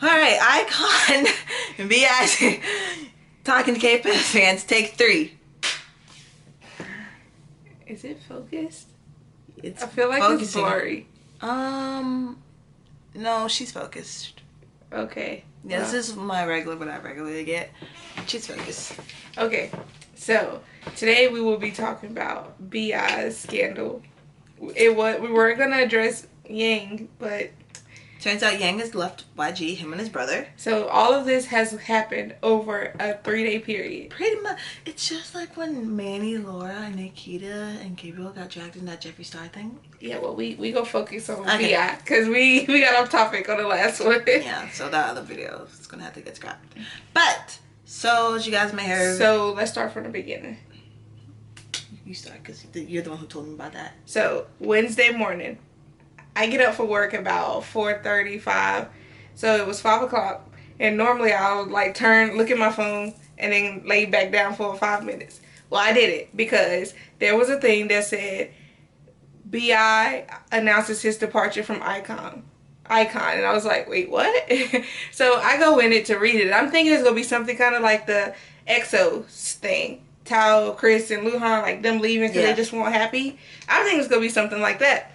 Alright, Icon and B.I. talking to K-pop fans, take 3. Is it focused? It's I feel like focusing. it's blurry. No, she's focused. Okay. Yeah, this is what I regularly get. She's focused. Okay, so today we will be talking about B.I.'s scandal. We weren't gonna address Yang, but Turns out Yang has left YG, him and his brother. so all of this has happened over a 3-day period. Pretty much, it's just like when Manny, Laura, and Nikita and Gabriel got dragged in that Jeffree Star thing. Yeah, well, we go focus on B.I. because we got off topic on the last one. Yeah, so that other video is gonna have to get scrapped. But so as you guys may have. So let's start from the beginning. You start because you're the one who told me about that. So Wednesday morning, I get up for work about 4:35. So it was 5 o'clock, and normally I'll like look at my phone, and then lay back down for 5 minutes. Well, I did it because there was a thing that said B.I. announces his departure from Ikon, and I was like, wait, what? So I go in it to read it. I'm thinking it's gonna be something kind of like the EXO thing. Tao, Chris, and Luhan, like them leaving because they just weren't happy. I think it's gonna be something like that.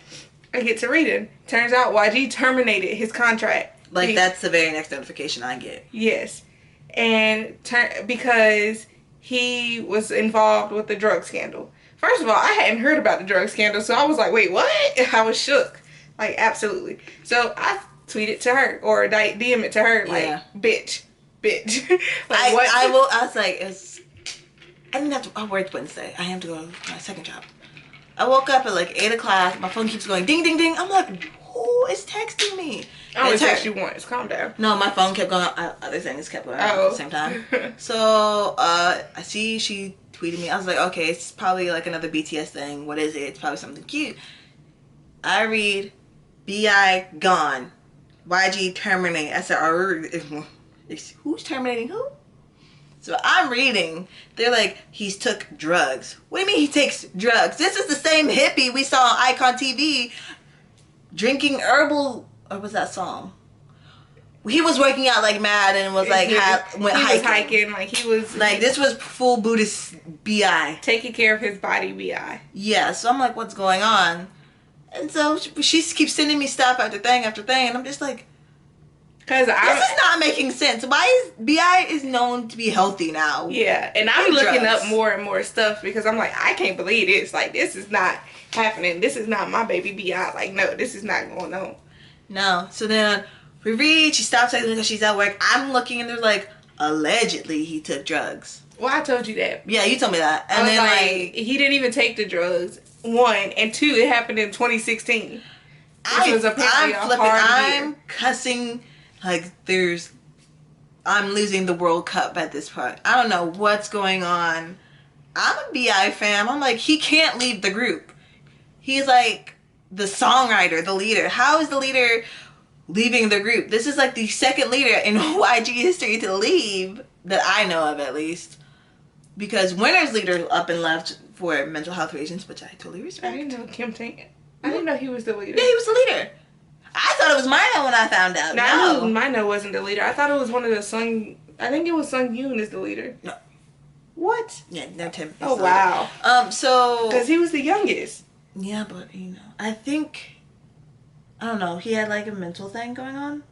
I get to reading. Turns out YG terminated his contract. Like that's the very next notification I get. Yes, and because he was involved with the drug scandal. First of all, I hadn't heard about the drug scandal, so I was like, wait, what? I was shook. Like, absolutely. So I tweeted to her or DM it to her, like, bitch. Like, what? I was like, I didn't have to. I worked Wednesday. I have to go to my second job. I woke up at like 8 o'clock. My phone keeps going ding, ding, ding. I'm like, who is texting me? I only text you once. Calm down. No, my phone kept going. Other things kept going at the same time. So I see she tweeted me. I was like, okay, it's probably like another BTS thing. What is it? It's probably something cute. I read, B.I. gone. YG terminate. I said, who's terminating who? So I'm reading. They're like, he's took drugs. What do you mean he takes drugs? This is the same hippie we saw on Ikon TV drinking herbal. Or was that song? He was working out like mad and was like went hiking. Like he was like this was full Buddhist B.I. taking care of his body B.I. Yeah. So I'm like, what's going on? And so she keeps sending me stuff after thing after thing, and I'm just like. This is not making sense. Why is B.I. is known to be healthy now? Yeah, and I'm looking up more and more stuff because I'm like, I can't believe this. Like, this is not happening. This is not my baby B.I. Like, no, this is not going on. No. So then we read. She stops texting because she's at work. I'm looking and there's like, allegedly he took drugs. Well, I told you that. Yeah, you told me that. And then like he didn't even take the drugs. 1 and 2, it happened in 2016. Which was apparently I'm cussing. Like, I'm losing the World Cup at this point. I don't know what's going on. I'm a B.I. fan. I'm like, he can't leave the group. He's like the songwriter, the leader. How is the leader leaving the group? This is like the second leader in YG history to leave, that I know of at least. Because Winner's leader up and left for mental health reasons, which I totally respect. I didn't know Kim Tae. I didn't know he was the leader. Yeah, he was the leader. I thought it was Mino when I found out. No, I knew Mino wasn't the leader. I thought it was one of the Sung. I think it was Sung Yoon is the leader. No. What? Yeah, no, Tim. Oh wow. So because he was the youngest. Yeah, but I think I don't know. He had like a mental thing going on,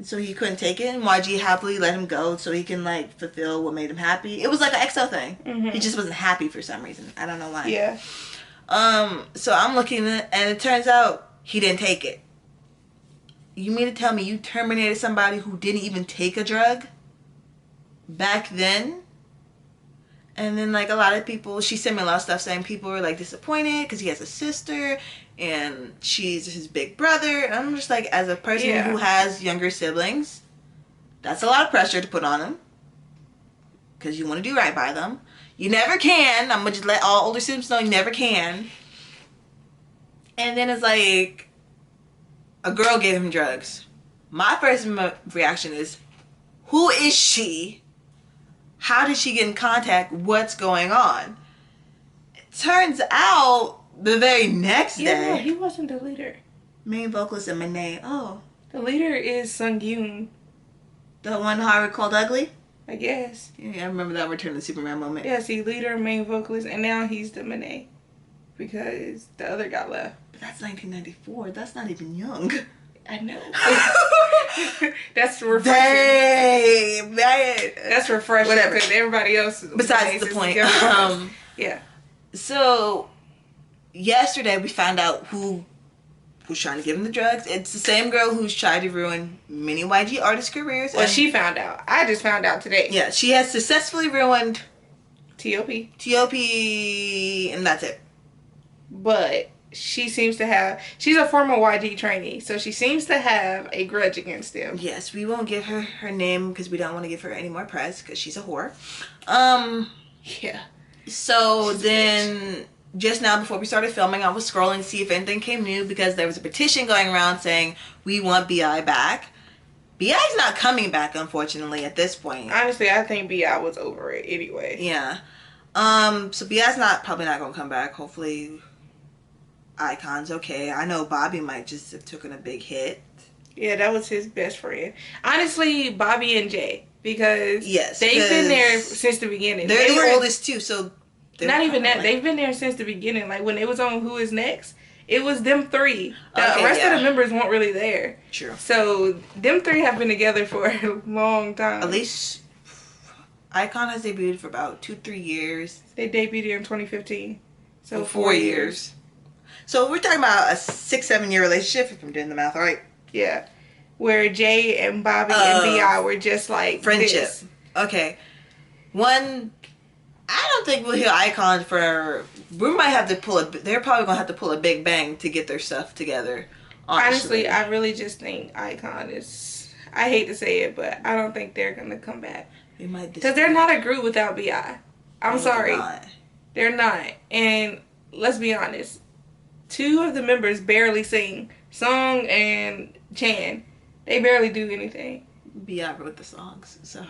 so he couldn't take it. And YG happily let him go so he can like fulfill what made him happy. It was like an EXO thing. Mm-hmm. He just wasn't happy for some reason. I don't know why. Yeah. So I'm looking at it, and it turns out he didn't take it. You mean to tell me you terminated somebody who didn't even take a drug back then? And then, like, a lot of people, she sent me a lot of stuff saying people were, like, disappointed because he has a sister and she's his big brother. And I'm just like, as a person who has younger siblings, that's a lot of pressure to put on them because you want to do right by them. You never can. I'm going to just let all older siblings know you never can. And then it's like, a girl gave him drugs. My first reaction is, who is she? How did she get in contact? What's going on? It turns out the very next day. Yeah, he wasn't the leader. Main vocalist in my name. Oh. The leader is Sung Yoon. The one Harvard called ugly? I guess. Yeah, I remember that Return of the Superman moment. Yeah, see, leader, main vocalist, and now he's the Monet. Because the other guy left. But that's 1994. That's not even young. I know. That's refreshing. Dang, man. That's refreshing. Whatever. Because everybody else. Besides the point. Yeah. So, yesterday we found out who's trying to give him the drugs. It's the same girl who's tried to ruin many YG artist careers. Well, she found out. I just found out today. Yeah, she has successfully ruined T.O.P., and that's it. But she seems to have... She's a former YG trainee, so she seems to have a grudge against them. Yes, we won't give her name because we don't want to give her any more press because she's a whore. Yeah. So then, just now before we started filming, I was scrolling to see if anything came new because there was a petition going around saying we want B.I. back. B.I.'s not coming back, unfortunately, at this point. Honestly, I think B.I. was over it anyway. Yeah. So B.I.'s probably not gonna come back. Hopefully, Ikon's okay. I know Bobby might just have taken a big hit. Yeah, that was his best friend. Honestly, Bobby and Jay. Because yes, they've been there since the beginning. They're the oldest too, so... Not even that. They've been there since the beginning. Like, when it was on Who Is Next, it was them three. The rest of the members weren't really there. True. So, them three have been together for a long time. At least, Ikon has debuted for about 2-3 years. They debuted in 2015. So, 4 years. So, we're talking about a 6-7 year relationship, if I'm doing the math right. Yeah. Where Jay and Bobby and B.I. were just like friendship. This. Okay. One, I don't think we'll hear Ikon for... We might have to they're probably going to have to pull a big bang to get their stuff together. Honestly, I really just think Ikon is... I hate to say it, but I don't think they're going to come back. Because they're not a group without B.I. I'm sorry. They're not. And let's be honest. 2 of the members barely sing. Song and Chan. They barely do anything. B.I. wrote the songs, so...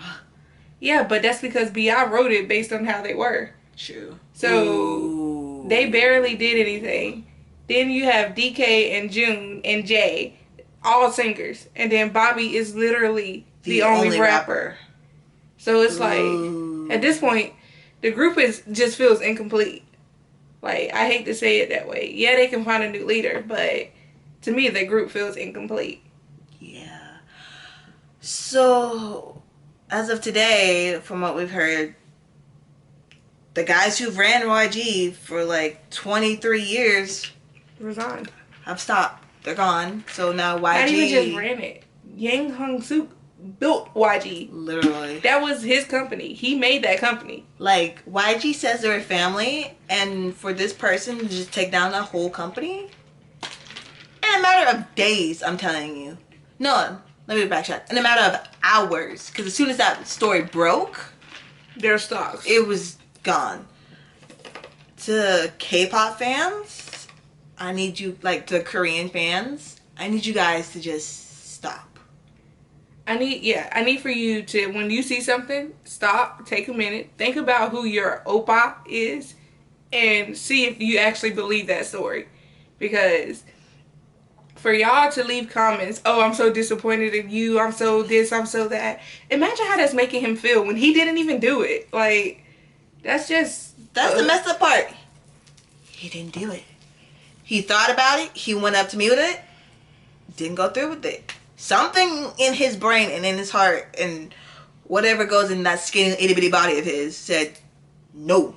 Yeah, but that's because B.I. wrote it based on how they were. True. So, they barely did anything. Then you have DK and June and Jay, all singers. And then Bobby is literally the only rapper. So, it's like, at this point, the group just feels incomplete. Like, I hate to say it that way. Yeah, they can find a new leader, but to me, the group feels incomplete. Yeah. So, as of today, from what we've heard, the guys who've ran YG for like 23 years resigned. Have stopped. They're gone. So now YG... Not even just ran it. Yang Hung Suk built YG. Literally. That was his company. He made that company. Like, YG says they're a family, and for this person to just take down that whole company? In a matter of days, I'm telling you. No, let me backtrack. In a matter of hours. Because as soon as that story broke... Their stocks. It was gone. To K-pop fans, I need you, like, to Korean fans, I need you guys to just stop. I need for you to, when you see something, stop, take a minute, think about who your oppa is, and see if you actually believe that story. Because for y'all to leave comments, oh, I'm so disappointed in you, I'm so this, I'm so that. Imagine how that's making him feel when he didn't even do it. Like, that's the messed up part. He didn't do it. He thought about it, he went up to me with it, didn't go through with it. Something in his brain and in his heart and whatever goes in that skinny itty bitty body of his said no.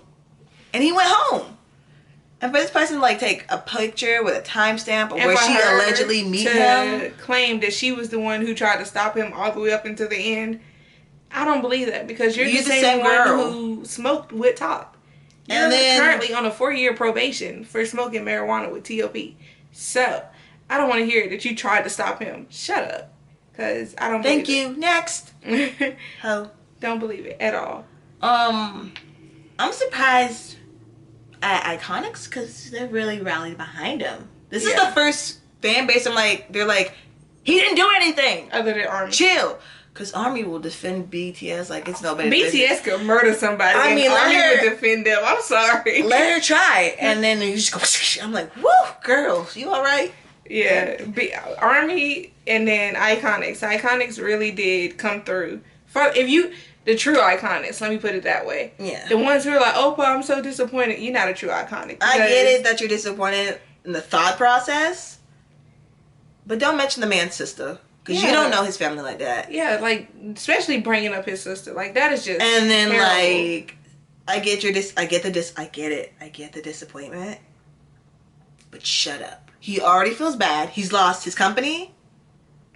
And he went home. And for this person to like take a picture with a timestamp of where she allegedly meet him, claim that she was the one who tried to stop him all the way up until the end, I don't believe that, because you're the same girl who smoked with Top. You're currently on a 4-year probation for smoking marijuana with T.O.P. So I don't want to hear that you tried to stop him. Shut up. Because I don't believe it. Thank you. Next. Ho. Don't believe it at all. I'm surprised at Iconics because they're really rallied behind him. This is the first fan base I'm like, they're like, he didn't do anything. Other than Army. Chill. Because Army will defend BTS like it's nobody. BTS could murder somebody. I mean, Army would defend them. I'm sorry. Let her try. And then you just go, I'm like, woo, girl, you all right? Yeah, Army and then Iconics. Iconics really did come through. The true Iconics, let me put it that way. Yeah. The ones who are like, Opa, I'm so disappointed. You're not a true Iconic. I get it that you're disappointed in the thought process, but don't mention the man's sister. Because you don't know his family like that. Yeah, like, especially bringing up his sister. Like, that is just And then, terrible. like, I get it. I get the disappointment. But shut up. He already feels bad. He's lost his company.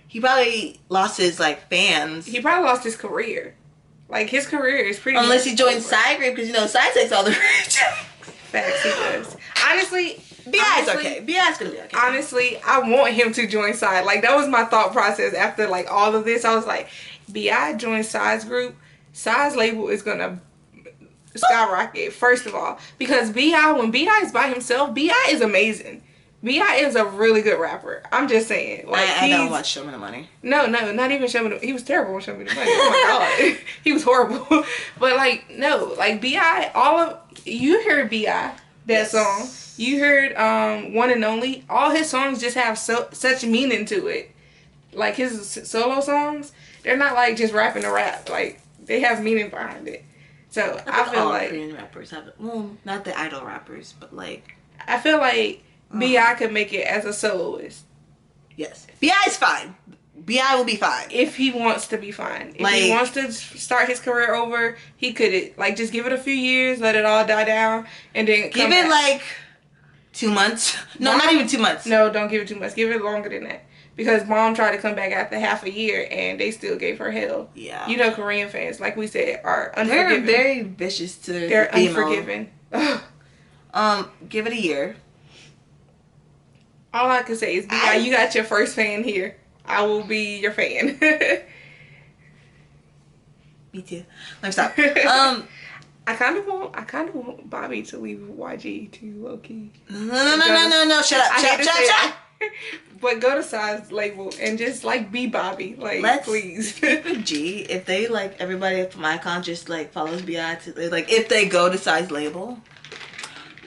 He probably lost his, like, fans. He probably lost his career. Like, his career is pretty Unless he joins Side Group, because, you know, Side takes all the rich. Facts, he does. Honestly, B.I.'s okay. B.I.'s gonna be okay. Honestly, I want him to join Side. Like, that was my thought process after, like, all of this. I was like, B.I. joins Side's group. Side's label is gonna skyrocket, first of all. Because B.I., when B.I. is by himself, B.I. is amazing. B.I. is a really good rapper. I'm just saying. Like, I don't watch Show Me the Money. No, not even Show Me the... He was terrible on Show Me the Money. Oh my God. He was horrible. But, like, no. Like, B.I., you heard B.I., that song. You heard One and Only. All his songs just have such meaning to it. Like, his solo songs, they're not, like, just rapping to rap. Like, they have meaning behind it. So, I feel all like... Korean rappers have... Well, not the idol rappers, but, like... I feel like B.I. could make it as a soloist. Yes. B.I.'s fine. B.I. will be fine. If he wants to be fine. If he wants to start his career over, he could, like, just give it a few years, let it all die down, and then give it, like, 2 months. No, not even 2 months. No, don't give it 2 months. Give it longer than that. Because Mom tried to come back after half a year, and they still gave her hell. Yeah. You know, Korean fans, like we said, are unforgiving. They're very vicious to They're unforgiving. Give it a year. All I can say is, B.I., you got your first fan here. I will be your fan. Me too. Let me stop. I kind of want Bobby to leave YG too, low key. No. Shut up. But go to Side's label and just, like, be Bobby. Like, please. Keep it G. If they, like, everybody from Ikon just, like, follows B.I. Like, if they go to Side's label,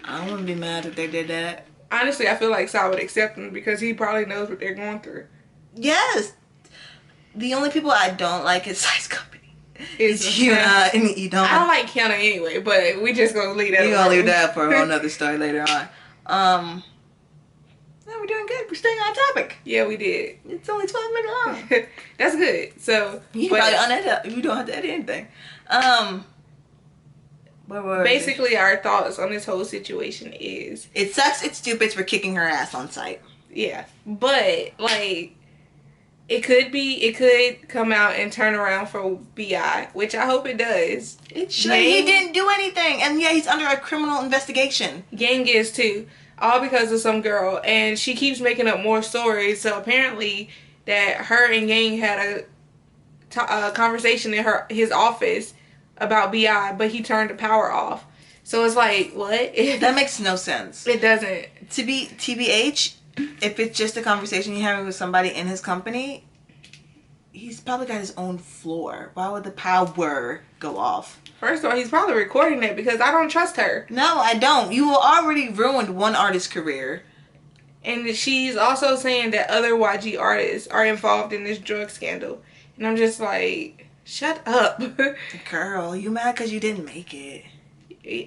I wouldn't be mad if they did that. Honestly, I feel like Side would accept them because he probably knows what they're going through. Yes. The only people I don't like is Side's company. It's Hyuna and Ikon. I don't like Hyuna anyway, but we just gonna leave that. We're gonna leave that for a whole nother story later on. No, we're doing good. We're staying on topic. Yeah, we did. It's only 12 minutes long. That's good. So you can probably unedit. You don't have to edit anything. Basically, our thoughts on this whole situation is it sucks. It's stupid for kicking her ass on site. Yeah, but like it could come out and turn around for B.I., which I hope it does. It should. He didn't do anything, and yeah, he's under a criminal investigation. Yang is too, all because of some girl, and she keeps making up more stories. So apparently, that her and Yang had a conversation in his office about B.I., but he turned the power off. So it's like, what? That makes no sense. It doesn't. To be TBH, if it's just a conversation you're having with somebody in his company, he's probably got his own floor. Why would the power go off? First of all, he's probably recording it because I don't trust her. No, I don't. You already ruined one artist's career. And she's also saying that other YG artists are involved in this drug scandal. And I'm just like, shut up. Girl, you mad because you didn't make it.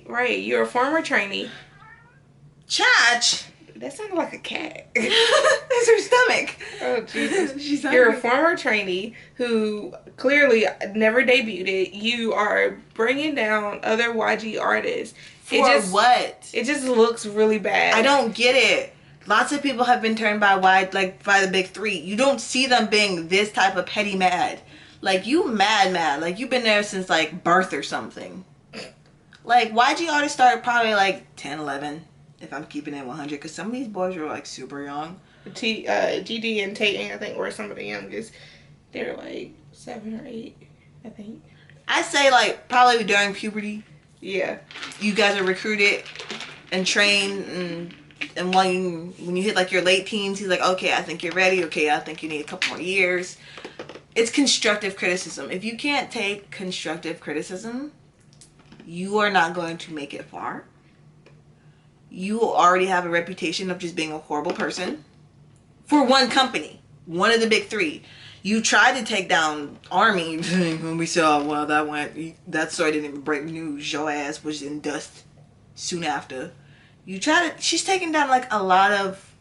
Right, you're a former trainee. Chach! That sounded like a cat. That's her stomach. Oh, Jesus. You're a former trainee who clearly never debuted. You are bringing down other YG artists. For what? It just looks really bad. I don't get it. Lots of people have been turned by by the big three. You don't see them being this type of petty mad. Like, you mad. Like, you've been there since, like, birth or something. Like, YG artists started probably, like, 10, 11, if I'm keeping it 100. Because some of these boys were, like, super young. GD and Tate, I think, were some of the youngest. They were, like, 7 or 8, I think. I say, like, probably during puberty. Yeah. You guys are recruited and trained, and when you hit, like, your late teens, he's like, okay, I think you're ready. Okay, I think you need a couple more years. It's constructive criticism. If you can't take constructive criticism, you are not going to make it far. You already have a reputation of just being a horrible person. for one company, one of the big three. You tried to take down Army when we saw, well, that story didn't even break news. Your ass was in dust soon after. She's taking down like a lot of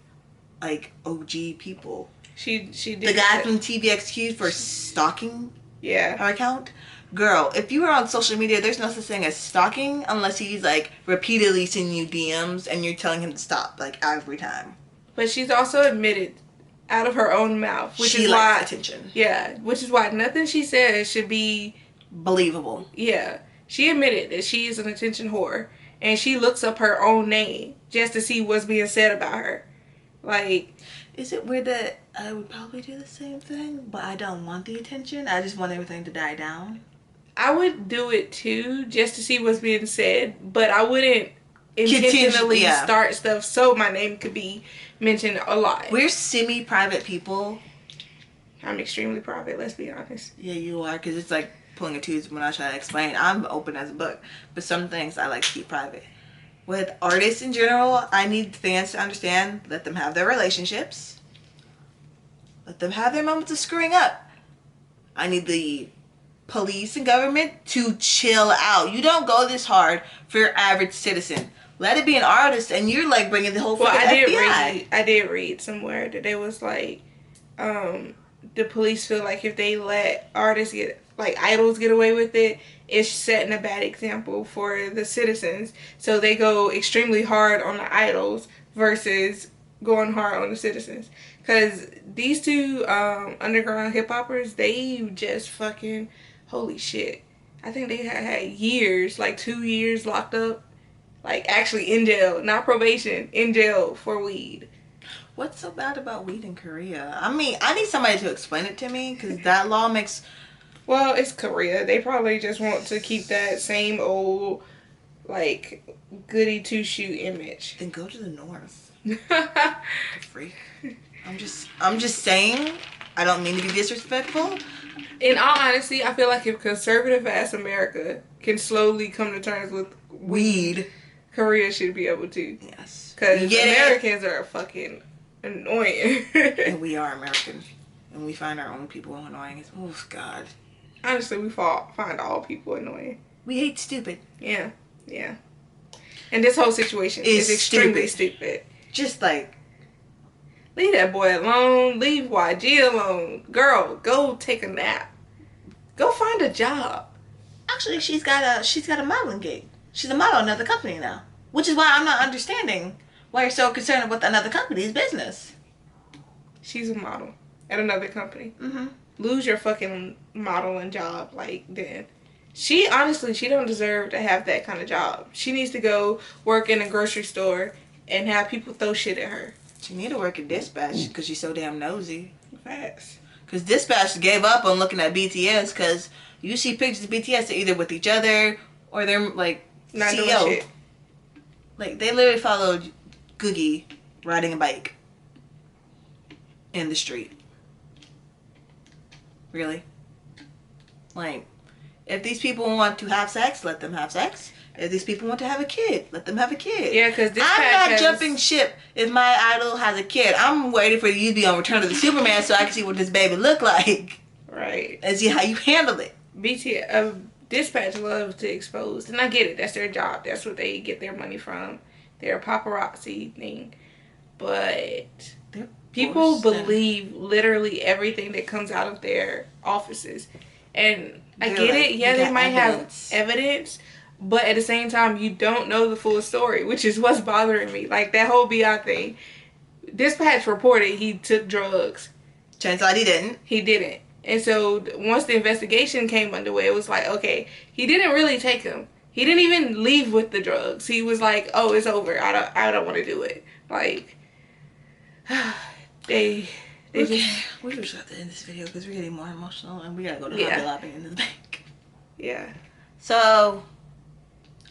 like OG people. She did. The guy from TVXQ for stalking her account. Girl, if you are on social media, there's no such thing as stalking unless he's like repeatedly sending you DMs and you're telling him to stop like every time. But she's also admitted out of her own mouth, which she is likes why attention. Yeah, which is why nothing she says should be believable. Yeah, she admitted that she is an attention whore, and she looks up her own name just to see what's being said about her. Like, is it weird that I would probably do the same thing, but I don't want the attention? I just want everything to die down. I would do it too, just to see what's being said, but I wouldn't intentionally start stuff so my name could be mentioned a lot. We're semi-private people. I'm extremely private, let's be honest. Yeah, you are, because it's like pulling a tooth when I try to explain. I'm open as a book, but some things I like to keep private. With artists in general, I need fans to understand, let them have their relationships. Let them have their moments of screwing up. I need the police and government to chill out. You don't go this hard for your average citizen. Let it be an artist, and you're like bringing the whole FBI. I did read somewhere that it was like, the police feel like if they let artists idols get away with it, it's setting a bad example for the citizens. So they go extremely hard on the idols versus going hard on the citizens. Because these two underground hip hoppers, they just fucking, holy shit. I think they had years, like 2 years locked up. Like, actually in jail, not probation, in jail for weed. What's so bad about weed in Korea? I mean, I need somebody to explain it to me, because that law makes... Well, it's Korea. They probably just want to keep that same old, like, goody two-shoe image. Then go to the north. The freak. I'm just saying, I don't mean to be disrespectful. In all honesty, I feel like if conservative-ass America can slowly come to terms with weed, Korea should be able to. Yes. Because Americans are fucking annoying. And we are American. And we find our own people annoying. Oh, God. Honestly, we find all people annoying. We hate stupid. Yeah. Yeah. And this whole situation is extremely stupid. Just like... Leave that boy alone. Leave YG alone. Girl, go take a nap. Go find a job. Actually, she's got a modeling gig. She's a model in another company now. Which is why I'm not understanding why you're so concerned with another company's business. She's a model at another company. Mm-hmm. Lose your fucking modeling job, like, then. She don't deserve to have that kind of job. She needs to go work in a grocery store and have people throw shit at her. She need to work at Dispatch because she's so damn nosy. Facts. Because Dispatch gave up on looking at BTS because you see pictures of BTS, they're either with each other or they're, like, not CEO. doing shit. Like, they literally followed Googie riding a bike in the street. Really? Like, if these people want to have sex, let them have sex. If these people want to have a kid, let them have a kid. Yeah, because I'm not jumping ship if my idol has a kid. I'm waiting for you to be on Return of the Superman so I can see what this baby look like. Right. And see how you handle it. Dispatch loves to expose. And I get it. That's their job. That's what they get their money from. Their paparazzi thing. But people believe literally everything that comes out of their offices. And I get it. Yeah, they might have evidence. But at the same time, you don't know the full story, which is what's bothering me. Like, that whole BI thing. Dispatch reported he took drugs. Turns out he didn't. He didn't. And so, once the investigation came underway, it was like, okay, he didn't really take them. He didn't even leave with the drugs. He was like, oh, it's over. I don't want to do it. Like, they just... We just have to end this video because we're getting more emotional and we gotta go to Hobby Lobby into the bank. Yeah. So...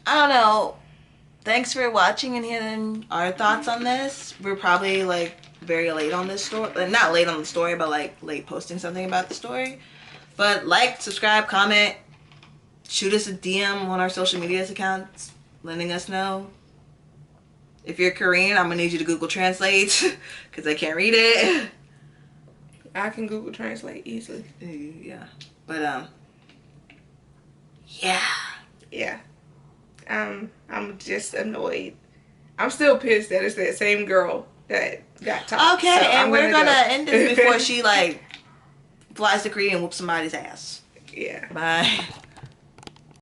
I don't know. Thanks for watching and hearing our thoughts on this. We're probably like very late on this story. Not late on the story, but like late posting something about the story. But like, subscribe, comment, shoot us a DM on our social media accounts, letting us know. If you're Korean, I'm gonna need you to Google Translate because I can't read it. I can Google Translate easily. Yeah, but yeah. Yeah. I'm just annoyed. I'm still pissed that it's that same girl that got top. Okay, so and we're gonna go. end this before she like flies to Korea and whoops somebody's ass. Yeah. Bye.